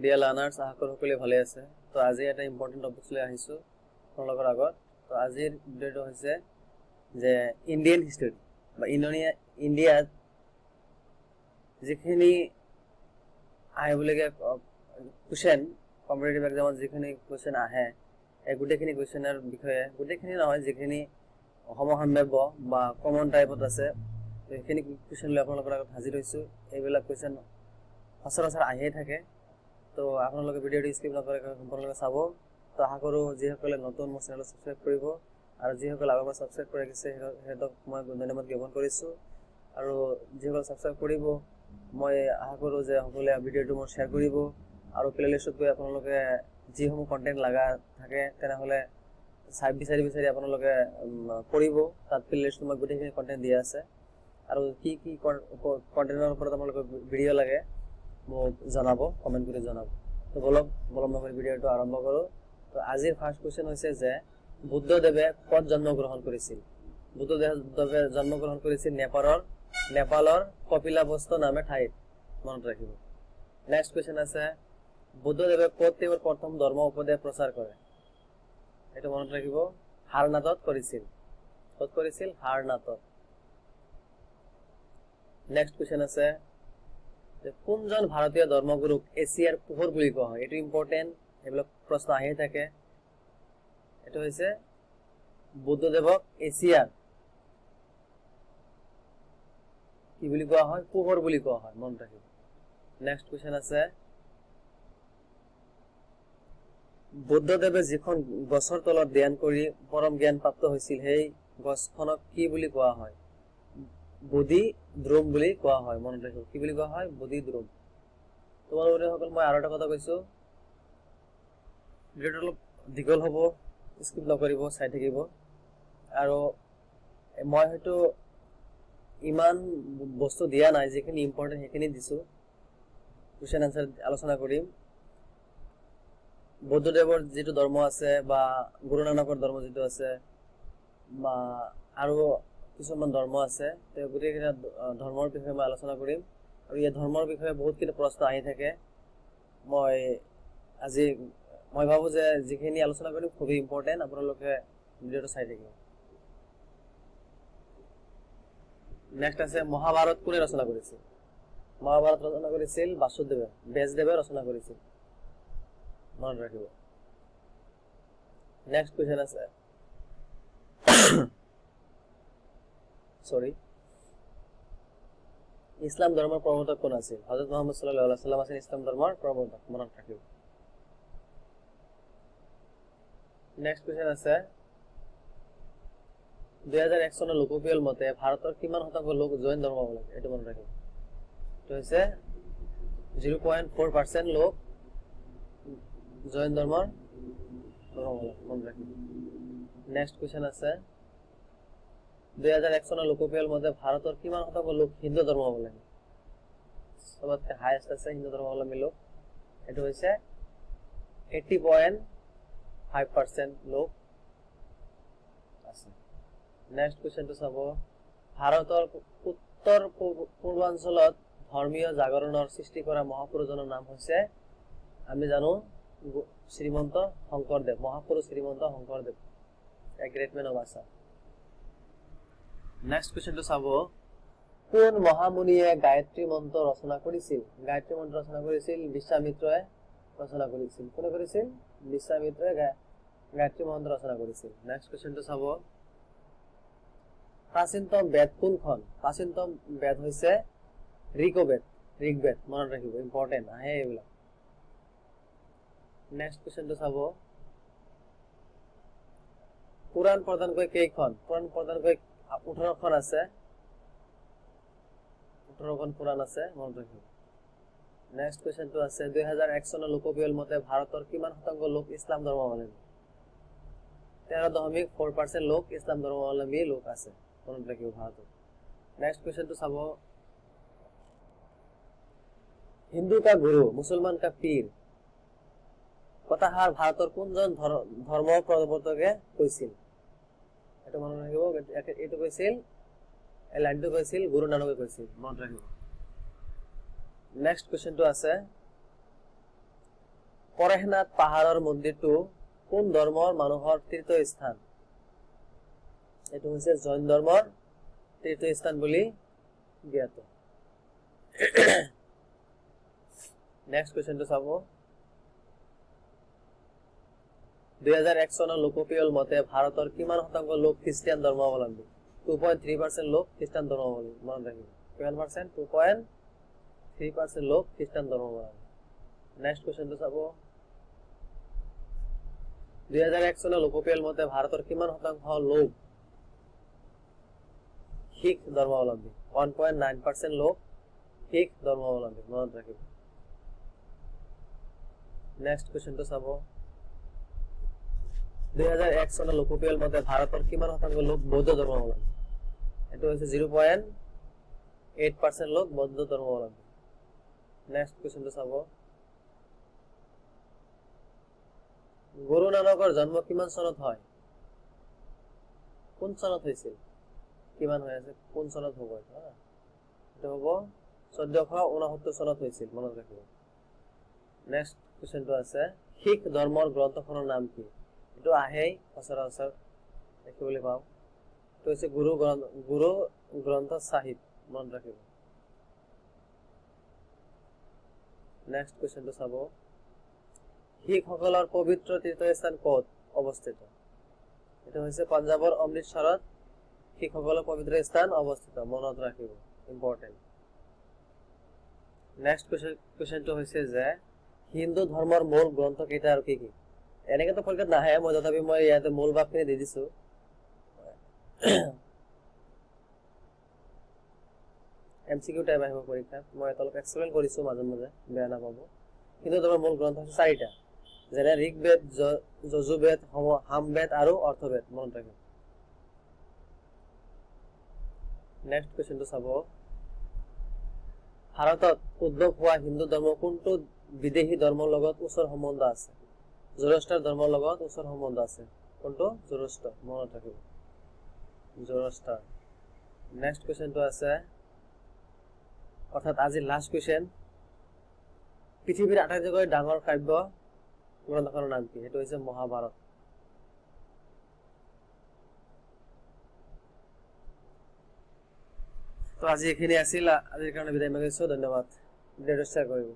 Dear লাৰ্নাৰ্ছ আশা কৰোঁ সকলোৱে ভালে আছে। তো আজি এটা ইম্পৰ্টেণ্ট টপিক লৈ আহিছোঁ আপোনালোকৰ আগত। তো আজিৰ ভিডিঅ'টো হৈছে যে ইণ্ডিয়ান হিষ্টৰী বা ইণ্ডিয়াত যিখিনি আহিবলগীয়া কুৱেশ্যন, কম্পিটিটিভ এক্সামত যিখিনি কুৱেশ্যন আহে এই গোটেইখিনি কুৱেশ্যনৰ বিষয়ে, গোটেইখিনি নহয়, যিখিনি সমসাম্যাব্য বা কমন টাইপত আছে সেইখিনি কুৱেশ্যন লৈ আপোনালোকৰ আগত হাজিৰ হৈছোঁ। এইবিলাক কুৱেশ্যন সচৰাচৰ আহিয়ে থাকে। তো আপোনালোকে ভিডিঅ'টো স্কিপ নকৰাকৈ সম্পূৰ্ণকৈ চাব। তো আশা কৰোঁ যিসকলে নতুন মোৰ চেনেলটো ছাবস্ক্ৰাইব কৰিব আৰু যিসকলে আগৰ পৰা ছাবস্ক্ৰাইব কৰি ৰাখিছে সিহঁতক মই ধন্যবাদ জ্ঞাপন কৰিছোঁ। আৰু যিসকলে ছাবস্ক্ৰাইব কৰিব মই আশা কৰোঁ যে সকলোৱে ভিডিঅ'টো মোৰ শ্বেয়াৰ কৰিব আৰু প্লেলিষ্টত গৈ আপোনালোকে যিসমূহ কণ্টেণ্ট লগা থাকে তেনেহ'লে বিচাৰি আপোনালোকে কৰিব। তাত প্লেলিষ্টত মই গোটেইখিনি কণ্টেণ্ট দিয়া আছে আৰু কি কি কণ্টেণ্টৰ ওপৰত আপোনালোকে ভিডিঅ' লাগে মোক জনাব, কমেণ্ট কৰি জনাব। তো বলক নকৰি ভিডিঅ'টো আৰম্ভ কৰোঁ। তো আজিৰ ফাৰ্ষ্ট কুৱেশ্যন হৈছে যে বুদ্ধদেৱে ক'ত জন্মগ্ৰহণ কৰিছিল? বুদ্ধদেৱে জন্মগ্ৰহণ কৰিছিল নেপালৰ কপিলাবস্তু নামে ঠাইত, মনত ৰাখিব। নেক্সট কুৱেশ্যন আছে বুদ্ধদেৱে ক'ত তেওঁৰ প্ৰথম ধৰ্ম উপদেশ প্ৰচাৰ কৰে? এইটো মনত ৰাখিব, সাৰনাথত কৰিছিল। ক'ত কৰিছিল? সাৰনাথত। নেক্সট কুৱেশ্যন আছে কোনজন ভাৰতীয় ধৰ্মগুৰুক এছিয়াৰ পোহৰ বুলি কোৱা হয়? এইটো ইম্পৰ্টেণ্ট, এইবিলাক প্ৰশ্ন আহিয়ে থাকে। এইটো হৈছে বুদ্ধদেৱক এছিয়াৰ কি বুলি কোৱা হয়? পোহৰ বুলি কোৱা হয়, মনত ৰাখিব। নেক্সট কুৱেশ্যন আছে বুদ্ধদেৱে যিখন গছৰ তলত ধ্যান কৰি পৰম জ্ঞান প্ৰাপ্ত হৈছিল সেই গছখনক কি বুলি কোৱা হয়? বোধি দ্ৰোম বুলি কোৱা হয়, মনত ৰাখিব। কি বুলি কোৱা হয়? বোধি দ্ৰোম। তোমালোকে সকল মই আৰু এটা কথা কৈছোঁ, ভিডিঅ'টো অলপ দীঘল হ'ব, স্কিপ নকৰিব, চাই থাকিব। আৰু মই হয়তো ইমান বস্তু দিয়া নাই, যিখিনি ইম্পৰ্টেণ্ট সেইখিনি দিছোঁ। কুৱেশ্যন আনচাৰ আলোচনা কৰিম। বুদ্ধদেৱৰ যিটো ধৰ্ম আছে বা গুৰু নানকৰ ধৰ্ম যিটো আছে বা আৰু কিছুমান ধৰ্ম আছে, তেওঁ গোটেইকেইটা ধৰ্মৰ বিষয়ে মই আলোচনা কৰিম। আৰু এই ধৰ্মৰ বিষয়ে বহুতখিনি প্ৰশ্ন আহি থাকে। মই ভাবোঁ যে যিখিনি আলোচনা কৰিম খুবেই ইম্পৰ্টেণ্ট, আপোনালোকে ভিডিঅ'টো চাই থাকিব। নেক্সট আছে মহাভাৰত কোনে ৰচনা কৰিছিল? মহাভাৰত ৰচনা কৰিছিল ব্যাসদেৱে ৰচনা কৰিছিল, মনত ৰাখিব। নেক্সট কুৱেশ্যন আছে ইছলাম ধৰ্মৰ প্ৰৱৰ্তক কোন আছিল? হযৰত মুহাম্মদ সাল্লাল্লাহু আলাইহি ওয়াসাল্লাম আছিল ইছলাম ধৰ্মৰ প্ৰৱৰ্তক, মনত ৰাখিব। নেক্সট কুৱেশ্যন আছে 2001 চনৰ লোকপিয়ল মতে ভাৰতৰ কিমান শতাংশ লোক জৈন ধৰ্মাৱলম্বী? এইটো মনত ৰাখিব। এইটো হৈছে 0.4% লোক জৈন ধৰ্মৰ ধৰ্মাৱলম্বী, মনত ৰাখিব। নেক্সট কুৱেশ্যন আছে 2001 চনৰ লোকপিয়ল মতে ভাৰতৰ কিমান শতাংশ লোক হিন্দু ধৰ্মাৱলম্বী? সবতকৈ হাইয়েষ্ট আছে হিন্দু ধৰ্মাৱলম্বী লোক। এইটো হৈছে 80.5% লোক আছে। নেক্সট কুৱেশ্যনটো চাব ভাৰতৰ উত্তৰ পূৰ্বাঞ্চলত ধৰ্মীয় জাগৰণৰ সৃষ্টি কৰা মহাপুৰুষজনৰ নাম হৈছে, আমি জানো, শ্ৰীমন্ত শংকৰদেৱ, মহাপুৰুষ Srimanta Sankardev, a great men of Assam. Next কুৱেশ্যনটো চাব কোন মহামুনিয়ে গায়ত্ৰী মন্ত্ৰ ৰচনা কৰিছিল? গায়ত্ৰী মন্ত্ৰ ৰচনা কৰিছিল বিশ্বামিত্ৰই ৰচনা কৰিছিল। কোনে কৰিছিল? বিশ্বামিত্ৰই গায়ত্ৰী মন্ত্ৰ ৰচনা কৰিছিল। নেক্সট কুৱেশ্যনটো চাব প্ৰাচীনতম বেদ কোনখন? প্ৰাচীনতম বেদ হৈছে ঋগ্বেদ, মনত ৰাখিব, ইম্পৰ্টেণ্ট আহে এইবিলাক। নেক্সট কুৱেশ্যনটো চাব পুৰাণ প্ৰধানকৈ কেইখন? পুৰাণ প্ৰধানকৈ 18খন আছে, 18খন পুৰাণ আছে, মনত ৰাখিব। নেক্সট কুৱেশ্যনটো আছে 2001 চনৰ লোকপিয়ল মতে ভাৰতৰ কিমান শতাংশ লোক ইছলাম ধৰ্মাৱলম্বী? 13.4% লোক ইছলাম ধৰ্মাৱলম্বী লোক আছে, মনত ৰাখিব ভাৰতত। নেক্সট কুৱেশ্যনটো চাব হিন্দু কা গুৰু মুছলমান কা পীৰ কথাষাৰ ভাৰতৰ কোনজন ধৰ্ম প্ৰৱৰ্তকে কৈছিল? এইটো মনত ৰাখিব। এইটো কৈছিল, এই লাইনটো কৈছিল গুৰু নানকে কৈছিল, মনত ৰাখিব। নেক্সট কুৱেশ্যনটো আছে পৰেশনাথ পাহাৰৰ মন্দিৰটো কোন ধৰ্মৰ মানুহৰ তীৰ্থস্থান? এইটো হৈছে জৈন ধৰ্মৰ তীৰ্থস্থান বুলি জ্ঞাত। নেক্সট কুৱেশ্যনটো চাব। 2001 চনৰ লোকপিয়ল মতে ভাৰতৰ কিমান শতাংশ লোক খ্ৰীষ্টিয়ান ধৰ্মাৱলম্বী? 2.3% লোক খ্ৰীষ্টান ধৰ্মাৱলম্বী। মনত ৰাখিব, কিমান পাৰ্চেণ্ট? 2.3% লোক খ্ৰীষ্টান ধৰ্মাৱলম্বী। নেক্সট কুৱেশ্যনটো চাব। 2001 চনৰ লোকপিয়ল মতে ভাৰতৰ কিমান শতাংশ লোক শিখ ধৰ্মাৱলম্বী? 1.9% লোক শিখ ধৰ্মাৱলম্বী। মনত ৰাখিব। নেক্সট কুৱেশ্যনটো চাব। 2001 চনৰ লোকপিয়ল মতে ভাৰতৰ কিমান শতাংশ লোক বৌদ্ধ ধৰ্মাৱলম্বী? এইটো হৈছে 0.8% লোক বৌদ্ধ ধৰ্মাৱলম্বী। নেক্সট কুৱেশ্যনটো চাব। গুৰু নানকৰ জন্ম কিমান চনত হয়? কোন চনত হৈছিল? কিমান হৈ আছে, কোন চনত হ'ব? এইটো হ'ব 1469 চনত হৈছিল। মনত ৰাখিব। নেক্সট কুৱেশ্যনটো আছে, শিখ ধৰ্মৰ গ্ৰন্থখনৰ নাম কি? এইটো আহেই সচৰাচৰ দেখিবলৈ পাওঁ। এইটো হৈছে গুৰু গ্ৰন্থ চাহিব। মনত ৰাখিব। নেক্সট কুৱেশ্যনটো চাব। শিখসকলৰ পবিত্ৰ তীৰ্থস্থান ক'ত অৱস্থিত? এইটো হৈছে পাঞ্জাৱৰ অমৃতসৰত শিখসকলৰ পবিত্ৰ স্থান অৱস্থিত। মনত ৰাখিব, ইম্পৰ্টেণ্ট। নেক্সট কুৱেশ্যনটো হৈছে যে হিন্দু ধৰ্মৰ মূল গ্ৰন্থ কেইটা আৰু কি কি? এনেকেতো পৰীক্ষাত নাহে, মই তথাপি মই ইয়াতে মূল ভাগখিনি দি দিছো। MCQ টাইপ আহিব পৰীক্ষাত, মই এতিয়ালৈকে এক্সপ্লেইন কৰিছো, মাজে মাজে বেয়া নাপাব। হিন্দু ধৰ্মৰ মূল গ্ৰন্থ হৈছে 4টা, যেনে ঋগ্বেদ, যজুৰ্বেদ, সামবেদ আৰু অৰ্থবেদ। মনত ৰাখিব। নেক্সট কুৱেশ্যনটো চাব। ভাৰতত উদ্ভৱ হোৱা হিন্দু ধৰ্ম কোনটো বিদেশী ধৰ্মৰ লগত ওচৰ সম্বন্ধ আছে? জৰস্টাৰ ধৰ্মৰ লগত ওচৰ সম্বন্ধ আছে। কোনটো? জৰস্টাৰ। মনত ৰাখিব, জৰস্টাৰ। নেক্সট কুৱেশ্যনটো আছে, অৰ্থাৎ আজি লাষ্ট কুৱেশ্যন, পৃথিৱীৰ আটাইতকৈ ডাঙৰ কাব্য গ্ৰন্থখনৰ নাম কি? সেইটো হৈছে মহাভাৰত। তো আজি এইখিনি আছিল, আজিৰ কাৰণে বিদায় মাগিছো। ধন্যবাদ। ভিডিঅ'টো শ্বেয়াৰ কৰিব।